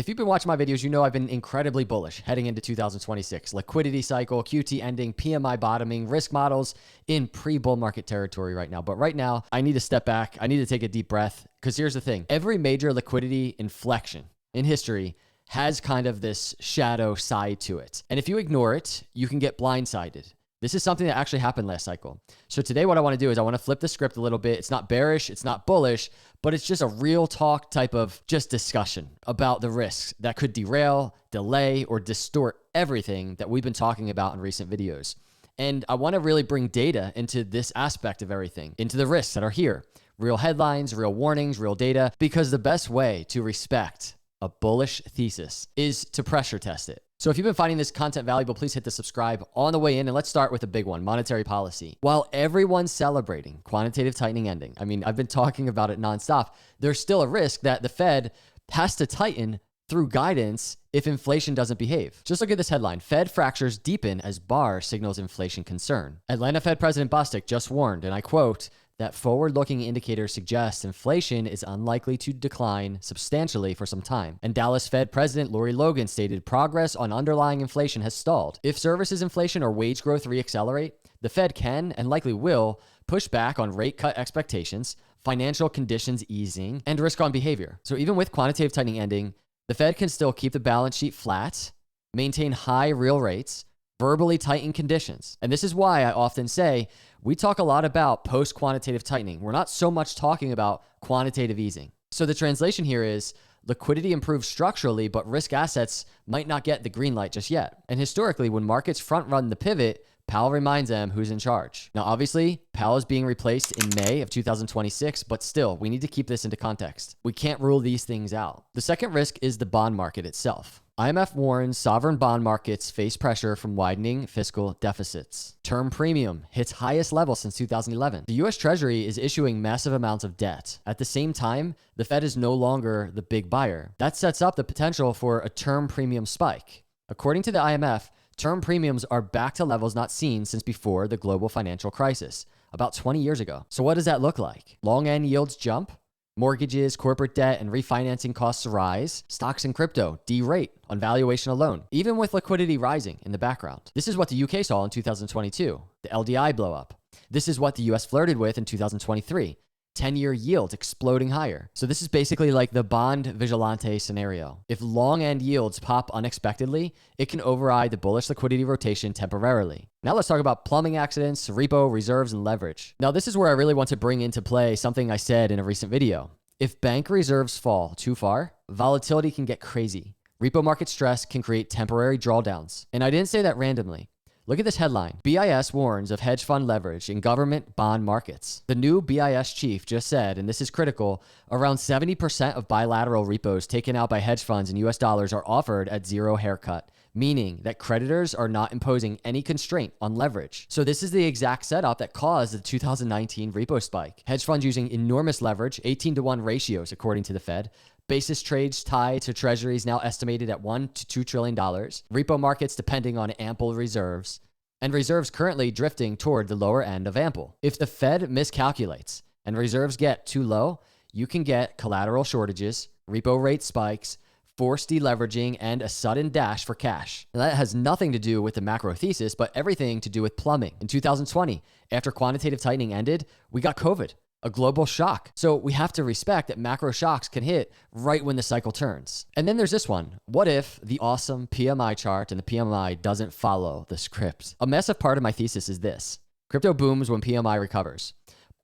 If you've been watching my videos, you know I've been incredibly bullish heading into 2026. Liquidity cycle, QT ending, PMI bottoming, risk models in pre-bull market territory right now. But right now, I need to step back. I need to take a deep breath because here's the thing. Every major liquidity inflection in history has kind of this shadow side to it. And if you ignore it, you can get blindsided. This is something that actually happened last cycle. So today what I want to do is I want to flip the script a little bit. It's not bearish, it's not bullish, but it's just a real talk type of just discussion about the risks that could derail, delay, or distort everything that we've been talking about in recent videos. And I want to really bring data into this aspect of everything, into the risks that are here. Real headlines, real warnings, real data, because the best way to respect a bullish thesis is to pressure test it. So if you've been finding this content valuable, please hit the subscribe on the way in. And let's start with a big one, monetary policy. While everyone's celebrating quantitative tightening ending, I mean, I've been talking about it nonstop, there's still a risk that the Fed has to tighten through guidance if inflation doesn't behave. Just look at this headline. Fed fractures deepen as Barr signals inflation concern. Atlanta Fed President Bostic just warned, and I quote, that forward-looking indicators suggest inflation is unlikely to decline substantially for some time. And Dallas Fed President Lori Logan stated progress on underlying inflation has stalled. If services inflation or wage growth reaccelerate, the Fed can and likely will push back on rate cut expectations, financial conditions easing, and risk on behavior. So even with quantitative tightening ending, the Fed can still keep the balance sheet flat, maintain high real rates, verbally tighten conditions. And this is why I often say we talk a lot about post-quantitative tightening. We're not so much talking about quantitative easing. So the translation here is liquidity improves structurally, but risk assets might not get the green light just yet. And historically, when markets front run the pivot, Powell reminds them who's in charge. Now, obviously, Powell is being replaced in May of 2026, but still, we need to keep this into context. We can't rule these things out. The second risk is the bond market itself. IMF warns sovereign bond markets face pressure from widening fiscal deficits. Term premium hits highest level since 2011. The US Treasury is issuing massive amounts of debt. At the same time, the Fed is no longer the big buyer. That sets up the potential for a term premium spike. According to the IMF, term premiums are back to levels not seen since before the global financial crisis, about 20 years ago. So what does that look like? Long end yields jump, mortgages, corporate debt, and refinancing costs rise, stocks and crypto derate on valuation alone, even with liquidity rising in the background. This is what the UK saw in 2022, the LDI blow up. This is what the US flirted with in 2023. 10-year yields exploding higher. So this is basically like the bond vigilante scenario. If long end yields pop unexpectedly, it can override the bullish liquidity rotation temporarily. Now let's talk about plumbing accidents, repo, reserves, and leverage. Now this is where I really want to bring into play something I said in a recent video. If bank reserves fall too far, volatility can get crazy. Repo market stress can create temporary drawdowns. And I didn't say that randomly. Look at this headline. BIS warns of hedge fund leverage in government bond markets. The new BIS chief just said, and this is critical, around 70% of bilateral repos taken out by hedge funds in US dollars are offered at zero haircut, meaning that creditors are not imposing any constraint on leverage. So this is the exact setup that caused the 2019 repo spike. Hedge funds using enormous leverage, 18-to-1 ratios according to the Fed. Basis trades tied to treasuries now estimated at $1 to $2 trillion. Repo markets depending on ample reserves. And reserves currently drifting toward the lower end of ample. If the Fed miscalculates and reserves get too low, you can get collateral shortages, repo rate spikes, forced deleveraging, and a sudden dash for cash. Now, that has nothing to do with the macro thesis, but everything to do with plumbing. In 2020, after quantitative tightening ended, we got COVID. A global shock. So we have to respect that macro shocks can hit right when the cycle turns. And then there's this one. What if the awesome PMI chart and the PMI doesn't follow the script? A massive part of my thesis is this. Crypto booms when PMI recovers.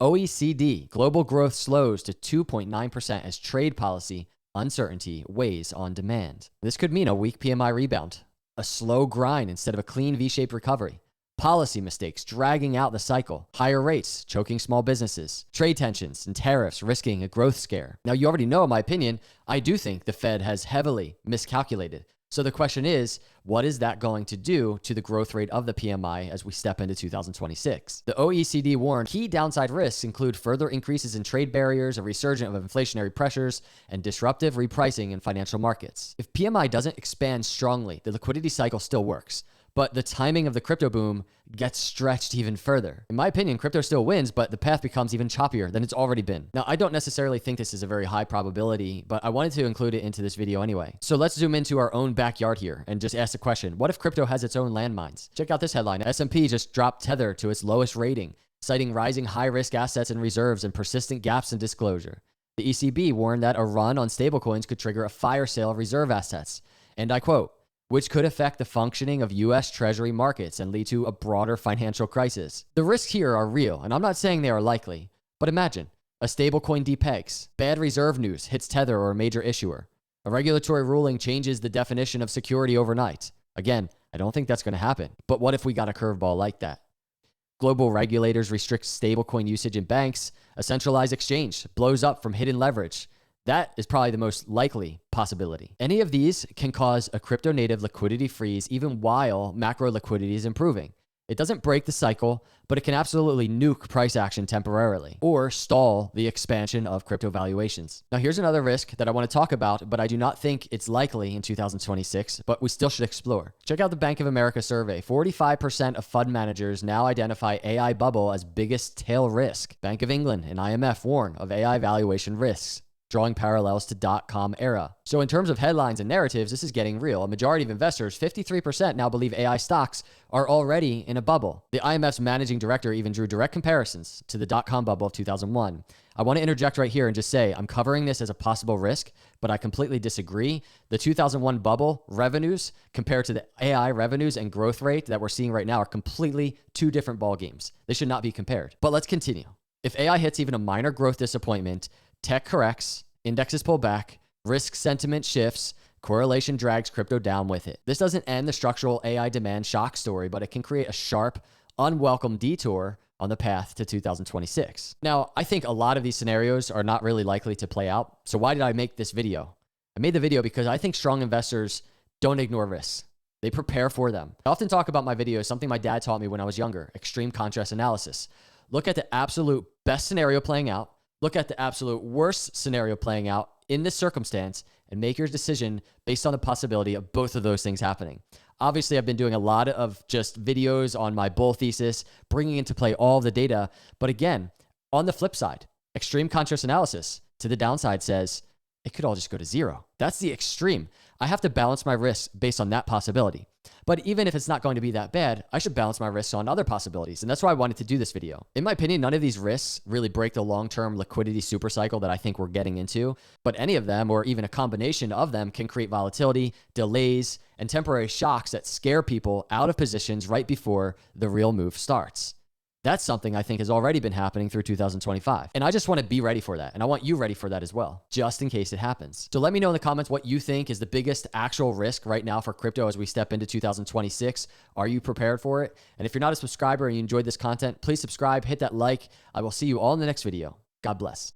OECD, global growth slows to 2.9% as trade policy uncertainty weighs on demand. This could mean a weak PMI rebound, a slow grind instead of a clean V-shaped recovery. Policy mistakes dragging out the cycle, higher rates choking small businesses, trade tensions and tariffs risking a growth scare. Now, you already know my opinion. I do think the Fed has heavily miscalculated. So the question is, what is that going to do to the growth rate of the PMI as we step into 2026? The OECD warned key downside risks include further increases in trade barriers, a resurgence of inflationary pressures, and disruptive repricing in financial markets. If PMI doesn't expand strongly, the liquidity cycle still works. but the timing of the crypto boom gets stretched even further. In my opinion, crypto still wins, but the path becomes even choppier than it's already been. Now, I don't necessarily think this is a very high probability, but I wanted to include it into this video anyway. So let's zoom into our own backyard here and just ask the question, what if crypto has its own landmines? Check out this headline. S&P just dropped Tether to its lowest rating, citing rising high-risk assets and reserves and persistent gaps in disclosure. The ECB warned that a run on stablecoins could trigger a fire sale of reserve assets. And I quote, which could affect the functioning of U.S. Treasury markets and lead to a broader financial crisis. The risks here are real, and I'm not saying they are likely, but imagine a stablecoin depegs, bad reserve news hits Tether or a major issuer, a regulatory ruling changes the definition of security overnight. Again, I don't think that's going to happen, but what if we got a curveball like that? Global regulators restrict stablecoin usage in banks, a centralized exchange blows up from hidden leverage. That is probably the most likely possibility. Any of these can cause a crypto native liquidity freeze even while macro liquidity is improving. It doesn't break the cycle, but it can absolutely nuke price action temporarily or stall the expansion of crypto valuations. Now, here's another risk that I want to talk about, but I do not think it's likely in 2026, but we still should explore. Check out the Bank of America survey. 45% of fund managers now identify AI bubble as biggest tail risk. Bank of England and IMF warn of AI valuation risks, drawing parallels to .com era. So in terms of headlines and narratives, this is getting real. A majority of investors, 53%, now believe AI stocks are already in a bubble. The IMF's managing director even drew direct comparisons to the .com bubble of 2001. I want to interject right here and just say, I'm covering this as a possible risk, but I completely disagree. The 2001 bubble revenues compared to the AI revenues and growth rate that we're seeing right now are completely two different ball games. They should not be compared. But let's continue. If AI hits even a minor growth disappointment, tech corrects, indexes pull back, risk sentiment shifts, correlation drags crypto down with it. This doesn't end the structural AI demand shock story, but it can create a sharp, unwelcome detour on the path to 2026. Now, I think a lot of these scenarios are not really likely to play out. So why did I make this video? I made the video because I think strong investors don't ignore risks. They prepare for them. I often talk about my videos, something my dad taught me when I was younger, extreme contrast analysis. Look at the absolute best scenario playing out, look at the absolute worst scenario playing out in this circumstance, and make your decision based on the possibility of both of those things happening. Obviously, I've been doing a lot of just videos on my bull thesis, bringing into play all of the data. But again, on the flip side, extreme contrast analysis to the downside says it could all just go to zero. That's the extreme. I have to balance my risks based on that possibility. But even if it's not going to be that bad, I should balance my risks on other possibilities. And that's why I wanted to do this video. In my opinion, none of these risks really break the long-term liquidity supercycle that I think we're getting into. But any of them, or even a combination of them, can create volatility, delays, and temporary shocks that scare people out of positions right before the real move starts. That's something I think has already been happening through 2025. And I just want to be ready for that. And I want you ready for that as well, just in case it happens. So let me know in the comments what you think is the biggest actual risk right now for crypto as we step into 2026. Are you prepared for it? And if you're not a subscriber and you enjoyed this content, please subscribe, hit that like. I will see you all in the next video. God bless.